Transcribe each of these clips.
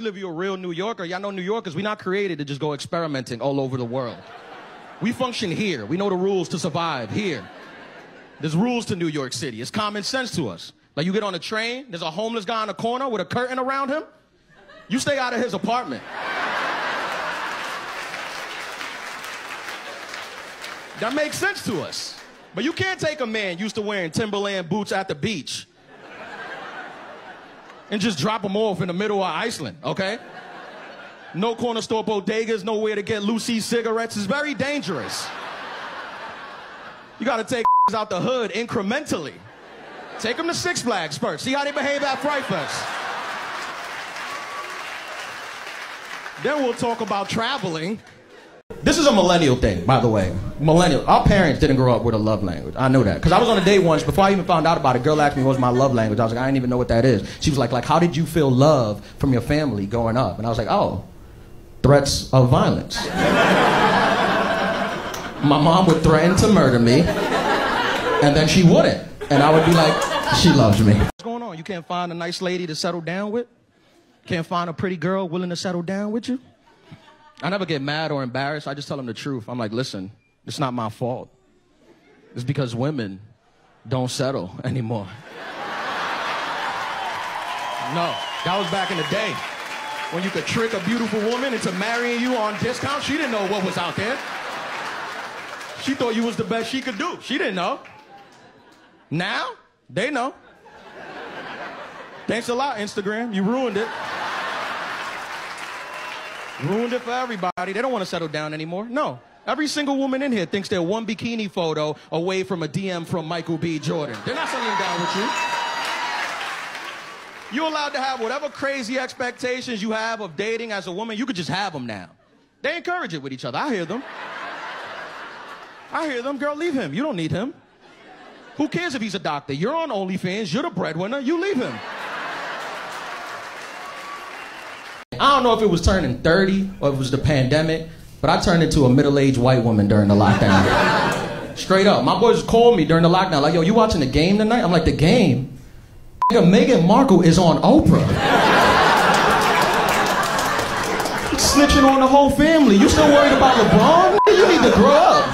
live you a real New Yorker. Y'all know New Yorkers, we're not created to just go experimenting all over the world. We function here. We know the rules to survive here. There's rules to New York City. It's common sense to us. Like you get on a train, there's a homeless guy in the corner with a curtain around him. You stay out of his apartment. That makes sense to us. But you can't take a man used to wearing Timberland boots at the beach and just drop him off in the middle of Iceland, okay? No corner store bodegas, nowhere to get Lucy cigarettes. It's very dangerous. You gotta take out the hood incrementally. Take them to Six Flags first. See how they behave at Fright Fest. Then we'll talk about traveling. This is a millennial thing, by the way. Millennial. Our parents didn't grow up with a love language. I know that. Because I was on a date once, before I even found out about it, a girl asked me what was my love language. I was like, I didn't even know what that is. She was like, how did you feel love from your family growing up? And I was like, oh, threats of violence. My mom would threaten to murder me, and then she wouldn't. And I would be like, she loves me. What's going on? You can't find a nice lady to settle down with? Can't find a pretty girl willing to settle down with you? I never get mad or embarrassed. I just tell them the truth. I'm like, listen, it's not my fault. It's because women don't settle anymore. No, that was back in the day when you could trick a beautiful woman into marrying you on discount. She didn't know what was out there. She thought you was the best she could do. She didn't know. Now, they know. Thanks a lot, Instagram. You ruined it. Ruined it for everybody. They don't want to settle down anymore. No. Every single woman in here thinks they're one bikini photo away from a DM from Michael B. Jordan. They're not settling down with you. You're allowed to have whatever crazy expectations you have of dating as a woman. You could just have them now. They encourage it with each other. I hear them. I hear them. Girl, leave him. You don't need him. Who cares if he's a doctor? You're on OnlyFans. You're the breadwinner. You leave him. I don't know if it was turning 30 or if it was the pandemic, but I turned into a middle-aged white woman during the lockdown. Straight up. My boys called me during the lockdown, like, yo, you watching the game tonight? I'm like, the game? Meghan Markle is on Oprah. Snitching on the whole family. You still worried about LeBron? You need to grow up.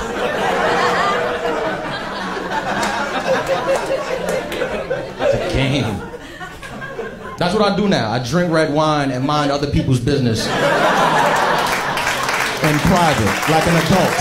That's a game. That's what I do now. I drink red wine and mind other people's business in private, like an adult.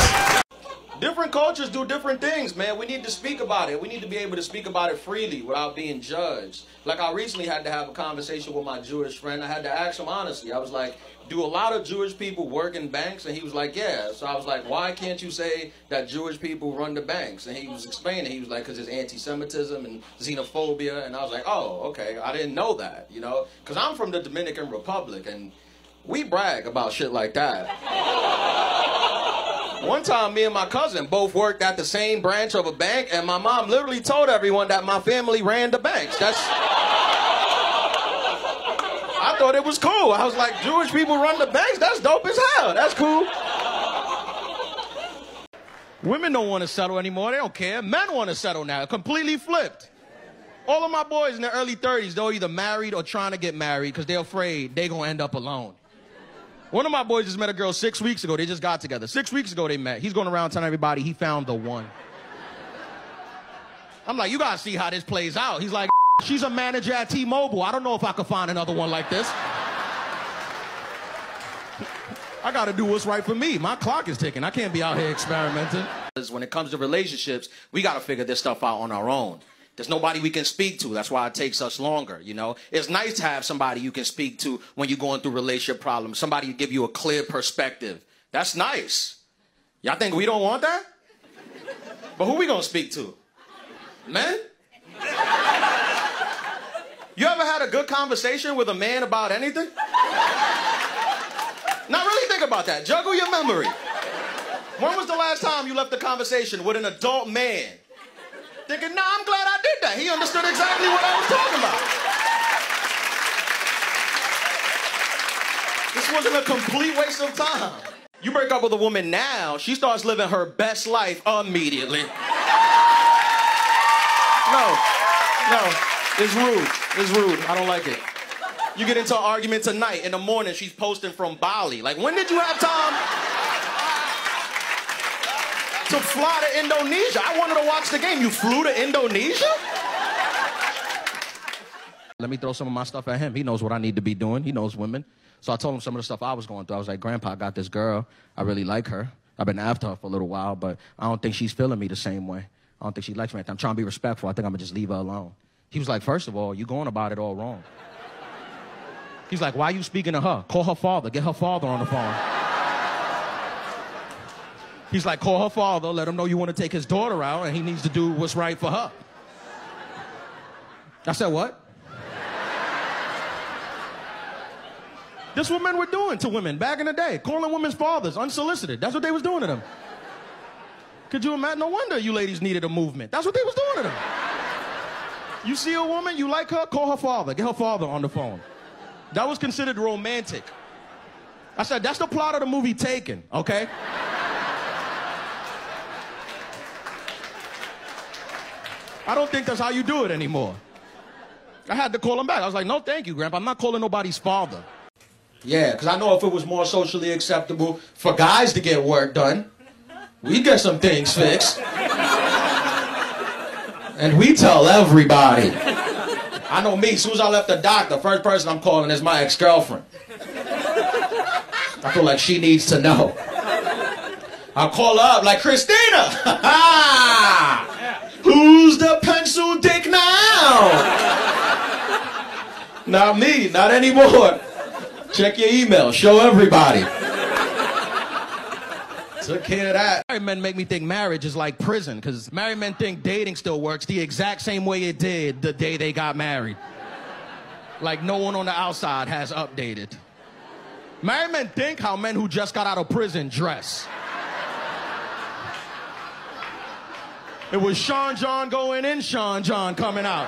Different cultures do different things, man. We need to speak about it. We need to be able to speak about it freely without being judged. Like I recently had to have a conversation with my Jewish friend. I had to ask him honestly. I was like, do a lot of Jewish people work in banks? And he was like, yeah. So I was like, why can't you say that Jewish people run the banks? And he was explaining. He was like, because there's anti-Semitism and xenophobia. And I was like, oh, okay. I didn't know that, you know? Because I'm from the Dominican Republic, and we brag about shit like that. One time, me and my cousin both worked at the same branch of a bank, and my mom literally told everyone that my family ran the banks. I thought it was cool. I was like, Jewish people run the banks? That's dope as hell. That's cool. Women don't want to settle anymore. They don't care. Men want to settle now. Completely flipped. All of my boys in their early 30s, they're either married or trying to get married because they're afraid they're going to end up alone. One of my boys just met a girl 6 weeks ago. They just got together. 6 weeks ago they met. He's going around telling everybody he found the one. I'm like, you got to see how this plays out. He's like, she's a manager at T-Mobile. I don't know if I could find another one like this. I got to do what's right for me. My clock is ticking. I can't be out here experimenting. When it comes to relationships, we got to figure this stuff out on our own. There's nobody we can speak to. That's why it takes us longer, you know? It's nice to have somebody you can speak to when you're going through relationship problems. Somebody to give you a clear perspective. That's nice. Y'all think we don't want that? But who we going to speak to? Men? You ever had a good conversation with a man about anything? Now really think about that. Juggle your memory. When was the last time you left a conversation with an adult man thinking, nah, I'm glad I did that. He understood exactly what I was talking about. This wasn't a complete waste of time. You break up with a woman now, she starts living her best life immediately. No, it's rude. It's rude. I don't like it. You get into an argument tonight. In the morning, she's posting from Bali. Like, when did you have time to fly to Indonesia? I wanted to watch the game. You flew to Indonesia? Let me throw some of my stuff at him. He knows what I need to be doing. He knows women. So I told him some of the stuff I was going through. I was like, Grandpa, I got this girl. I really like her. I've been after her for a little while, but I don't think she's feeling me the same way. I don't think she likes me. I'm trying to be respectful. I think I'm going to just leave her alone. He was like, first of all, you're going about it all wrong. He's like, why are you speaking to her? Call her father. Get her father on the phone. He's like, call her father. Let him know you want to take his daughter out, and he needs to do what's right for her. I said, what? This is what men were doing to women back in the day, calling women's fathers unsolicited. That's what they was doing to them. Could you imagine? No wonder you ladies needed a movement. That's what they was doing to them. You see a woman, you like her, call her father. Get her father on the phone. That was considered romantic. I said, that's the plot of the movie Taken, okay? I don't think that's how you do it anymore. I had to call him back. I was like, no, thank you, Grandpa. I'm not calling nobody's father. Yeah, because I know if it was more socially acceptable for guys to get work done, we'd get some things fixed. And we tell everybody. I know me, as soon as I left the doctor, first person I'm calling is my ex-girlfriend. I feel like she needs to know. I'll call her up like, Christina! Who's the pencil dick now? Not me, not anymore. Check your email, show everybody. Took care of that. Married men make me think marriage is like prison, because married men think dating still works the exact same way it did the day they got married. Like no one on the outside has updated. Married men think how men who just got out of prison dress. It was Sean John going in, Sean John coming out.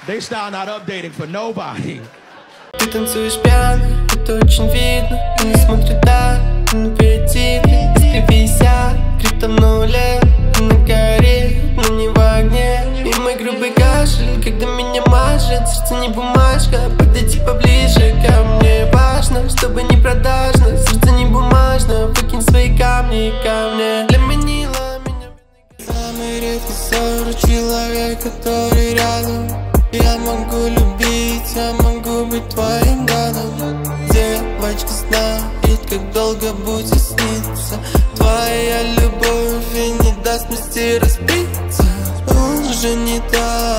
They style not updating for nobody. Ты танцуешь пьяно, это очень видно. И не смотрит так, на аперитиве. Искривися, криптом на нуле. На горе, но не в огне. И мой грубый кашель, когда меня мажет. Сердце не бумажка, подойди поближе ко мне. Важно, чтобы не продажно. Сердце не бумажно, выкинь свои камни ко мне. Для манила меня самый редкий ссор. Человек, который рядом. Я могу любить, я могу быть твоим гадом. Девочка знает, как долго будет сниться. Твоя любовь и не даст вместе разбиться. Он же не так.